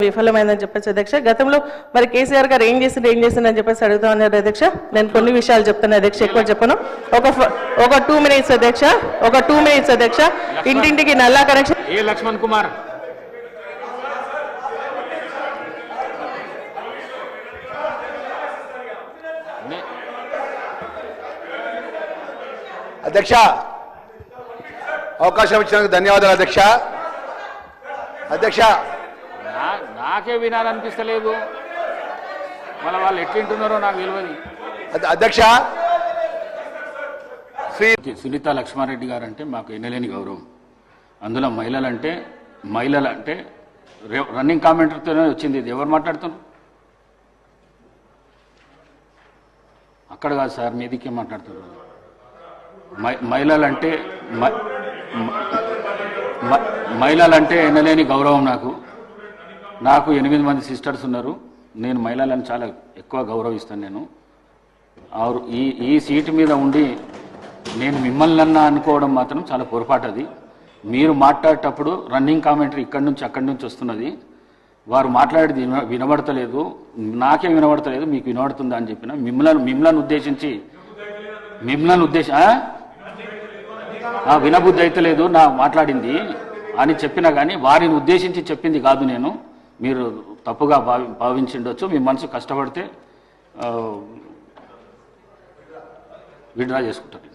విఫలమైందని చెప్పేసి అధ్యక్ష. గతంలో మరి కేసీఆర్ గారు ఏం చేసిందని చెప్పేసి అడుగుతా ఉన్నారు అధ్యక్ష. నేను కొన్ని విషయాలు చెప్తాను అధ్యక్ష, ఎక్కువ చెప్పను. ఒక 2 minutes అధ్యక్ష, ఒక 2 minutes అధ్యక్ష. ఇంటింటికి నల్లా కనెక్షన్. ఏ లక్ష్మణ్ కుమార్ అధ్యక్ష, అవకాశం ఇచ్చినందుకు ధన్యవాదాలు అధ్యక్ష. అధ్యక్ష, నాకే వినాలనిపిస్తలేదు, మళ్ళీ వాళ్ళు ఎట్లుంటున్నారో నాకు తెలియదు. అధ్యక్ష, సునీత లక్ష్మారెడ్డి గారు అంటే మాకు ఎన్నలేని గౌరవం. అందులో మహిళలంటే రన్నింగ్ కామెంటర్తోనే వచ్చింది. ఇది ఎవరు మాట్లాడుతున్నారు? అక్కడ కాదు సార్, మీదికే మాట్లాడుతున్నారు. మహిళలంటే ఎన్నలేని గౌరవం నాకు 8 మంది సిస్టర్స్ ఉన్నారు. నేను మహిళలను చాలా ఎక్కువ గౌరవిస్తాను. నేను ఈ సీటు మీద ఉండి నేను మిమ్మల్ని అనుకోవడం మాత్రం చాలా పొరపాటు. అది మీరు మాట్లాడేటప్పుడు రన్నింగ్ కామెంటరీ ఇక్కడి నుంచి అక్కడి నుంచి వస్తున్నది. వారు మాట్లాడేది వినబడతలేదు, నాకే వినబడతలేదు, మీకు వినబడుతుందా అని చెప్పిన. మిమ్మల్ని ఉద్దేశించి వినబుద్ధి అయితే లేదు నా మాట్లాడింది అని చెప్పినా కానీ వారిని ఉద్దేశించి చెప్పింది కాదు నేను. మీరు తప్పుగా భావించిండొచ్చు. మీ మనసు కష్టపడితే విడ్రా చేసుకుంటారు.